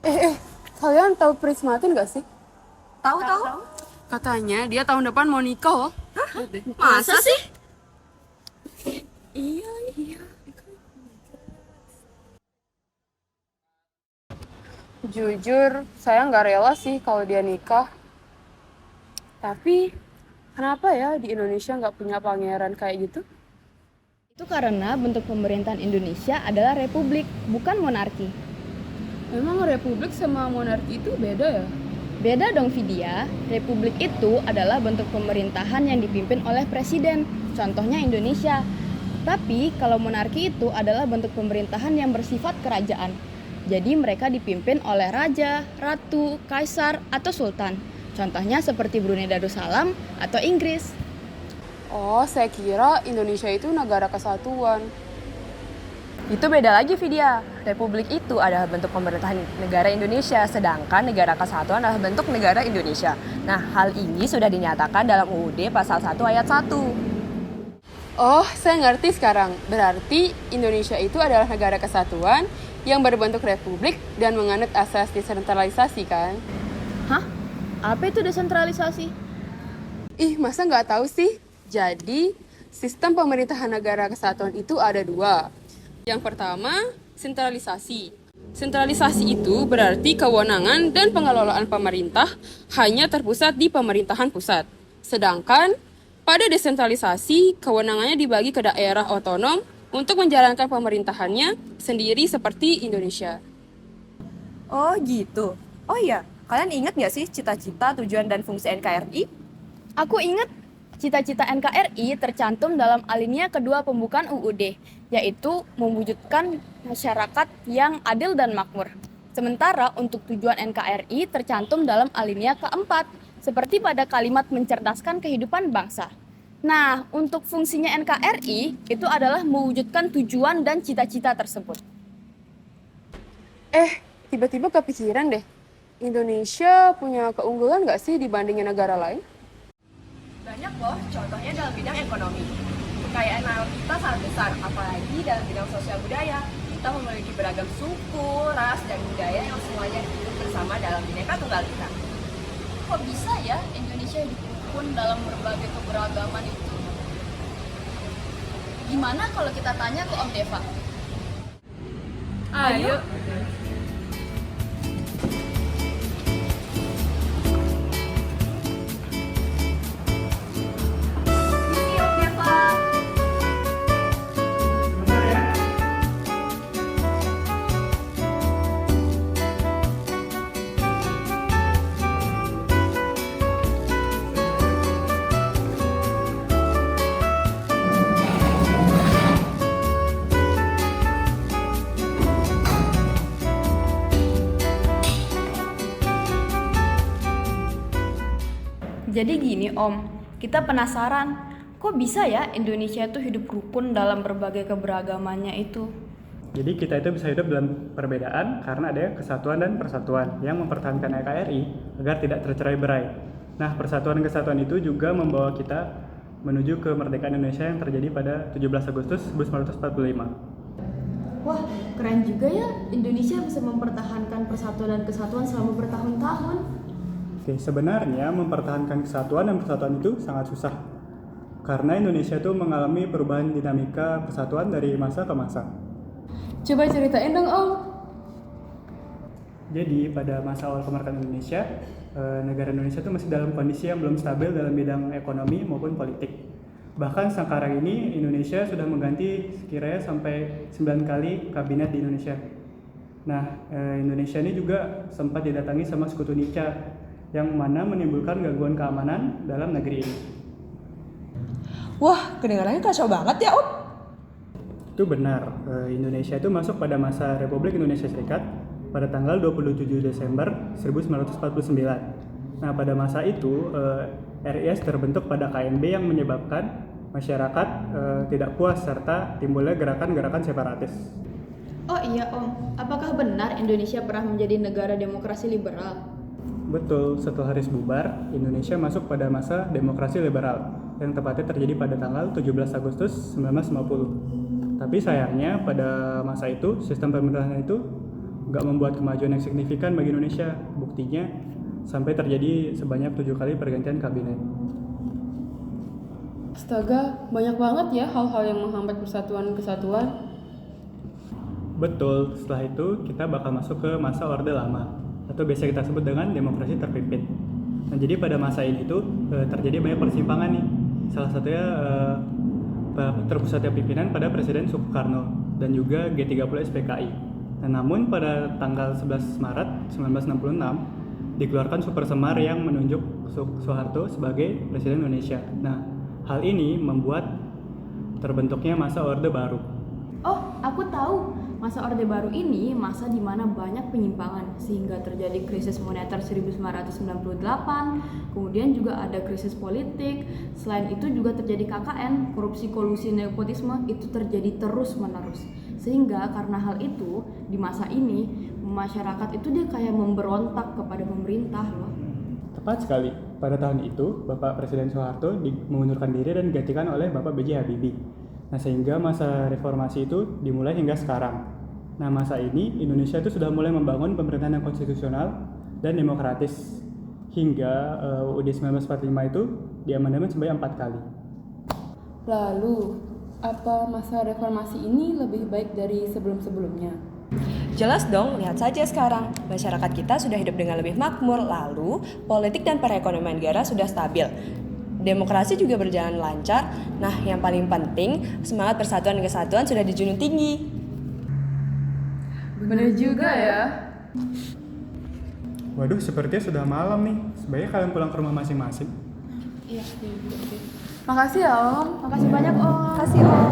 Eh, kalian tahu Prismatin gak sih? Tahu-tahu? Katanya dia tahun depan mau nikah loh. Lihat deh. Masa sih? Iya, iya. Jujur, saya nggak rela sih kalau dia nikah. Tapi, kenapa ya di Indonesia nggak punya pangeran kayak gitu? Itu karena bentuk pemerintahan Indonesia adalah republik, bukan monarki. Emang republik sama monarki itu beda ya? Beda dong Vidya, republik itu adalah bentuk pemerintahan yang dipimpin oleh presiden, contohnya Indonesia. Tapi kalau monarki itu adalah bentuk pemerintahan yang bersifat kerajaan. Jadi mereka dipimpin oleh raja, ratu, kaisar, atau sultan. Contohnya seperti Brunei Darussalam atau Inggris. Oh, saya kira Indonesia itu negara kesatuan. Itu beda lagi, Vidya. Republik itu adalah bentuk pemerintahan negara Indonesia, sedangkan negara kesatuan adalah bentuk negara Indonesia. Nah, hal ini sudah dinyatakan dalam UUD pasal 1 ayat 1. Oh, saya ngerti sekarang. Berarti Indonesia itu adalah negara kesatuan yang berbentuk republik dan menganut asas desentralisasi kan? Hah? Apa itu desentralisasi? Ih, masa nggak tahu sih? Jadi, sistem pemerintahan negara kesatuan itu ada dua. Yang pertama, sentralisasi. Sentralisasi itu berarti kewenangan dan pengelolaan pemerintah hanya terpusat di pemerintahan pusat. Sedangkan pada desentralisasi, kewenangannya dibagi ke daerah otonom untuk menjalankan pemerintahannya sendiri seperti Indonesia. Oh, gitu. Oh iya, kalian ingat nggak sih cita-cita, tujuan, dan fungsi NKRI? Aku ingat cita-cita NKRI tercantum dalam alinea kedua pembukaan UUD, yaitu mewujudkan masyarakat yang adil dan makmur. Sementara untuk tujuan NKRI tercantum dalam alinea keempat, seperti pada kalimat mencerdaskan kehidupan bangsa. Nah, untuk fungsinya NKRI itu adalah mewujudkan tujuan dan cita-cita tersebut. Tiba-tiba kepikiran deh, Indonesia punya keunggulan nggak sih dibandingin negara lain? Banyak loh, contohnya dalam bidang ekonomi. Kekayaan alam kita sangat besar, apalagi dalam bidang sosial budaya. Kita memiliki beragam suku, ras, dan budaya yang semuanya hidup bersama dalam Bhinneka Tunggal Ika. Kok bisa ya Indonesia hidup rukun dalam berbagai keberagaman itu? Gimana kalau kita tanya ke Om Deva? Ayo. Sini, Om Deva. Jadi gini Om, kita penasaran, kok bisa ya Indonesia itu hidup rukun dalam berbagai keberagamannya itu? Jadi kita itu bisa hidup dalam perbedaan karena ada kesatuan dan persatuan yang mempertahankan NKRI agar tidak tercerai-berai. Nah, persatuan dan kesatuan itu juga membawa kita menuju kemerdekaan Indonesia yang terjadi pada 17 Agustus 1945. Wah, keren juga ya Indonesia bisa mempertahankan persatuan dan kesatuan selama bertahun-tahun. Oke, sebenarnya mempertahankan kesatuan dan persatuan itu sangat susah. Karena Indonesia itu mengalami perubahan dinamika persatuan dari masa ke masa. Coba ceritain dong, Om. Jadi pada masa awal kemerdekaan Indonesia, negara Indonesia itu masih dalam kondisi yang belum stabil dalam bidang ekonomi maupun politik. Bahkan sekarang ini Indonesia sudah mengganti sekiranya sampai 9 kali kabinet di Indonesia. Nah, Indonesia ini juga sempat didatangi sama sekutu Nica yang mana menimbulkan gangguan keamanan dalam negeri ini. Wah, kedengarannya kacau banget ya, Om. Itu benar, Indonesia itu masuk pada masa Republik Indonesia Serikat pada tanggal 27 Desember 1949. Nah, pada masa itu RIS terbentuk pada KMB yang menyebabkan masyarakat tidak puas serta timbulnya gerakan-gerakan separatis. Oh iya Om, apakah benar Indonesia pernah menjadi negara demokrasi liberal? Betul, setelah HRIS bubar, Indonesia masuk pada masa demokrasi liberal yang tepatnya terjadi pada tanggal 17 Agustus 1950. Tapi sayangnya pada masa itu sistem pemerintahan itu nggak membuat kemajuan yang signifikan bagi Indonesia. Buktinya sampai terjadi sebanyak 7 kali pergantian kabinet. Astaga, banyak banget ya hal-hal yang menghambat persatuan kesatuan. Betul, setelah itu kita bakal masuk ke masa Orde Lama atau biasa kita sebut dengan demokrasi terpimpin. Nah, jadi pada masa ini tuh terjadi banyak persimpangan nih. Salah satunya terpusatnya pimpinan pada Presiden Soekarno dan juga G30 SPKI. Nah, namun pada tanggal 11 Maret 1966 dikeluarkan Super Semar yang menunjuk Soeharto sebagai Presiden Indonesia. Nah, hal ini membuat terbentuknya masa Orde Baru. Oh, aku tahu. Masa Orde Baru ini masa di mana banyak penyimpangan sehingga terjadi krisis moneter 1998, kemudian juga ada krisis politik. Selain itu juga terjadi KKN, korupsi, kolusi, nepotisme itu terjadi terus-menerus. Sehingga karena hal itu di masa ini masyarakat itu dia kayak memberontak kepada pemerintah loh. Tepat sekali. Pada tahun itu, Bapak Presiden Soeharto mengundurkan diri dan digantikan oleh Bapak B.J. Habibie. Nah, sehingga masa reformasi itu dimulai hingga sekarang. Nah, masa ini Indonesia itu sudah mulai membangun pemerintahan yang konstitusional dan demokratis. Hingga UUD 1945 itu diamandemen sampai 4 kali. Lalu, apa masa reformasi ini lebih baik dari sebelum-sebelumnya? Jelas dong, lihat saja sekarang. Masyarakat kita sudah hidup dengan lebih makmur, lalu politik dan perekonomian negara sudah stabil. Demokrasi juga berjalan lancar. Nah, yang paling penting, semangat persatuan dan kesatuan sudah dijunjung tinggi. Bener juga ya. Waduh, sepertinya sudah malam nih. Sebaiknya kalian pulang ke rumah masing-masing. Iya, makasih ya Om. Makasih banyak Om. Kasih Om.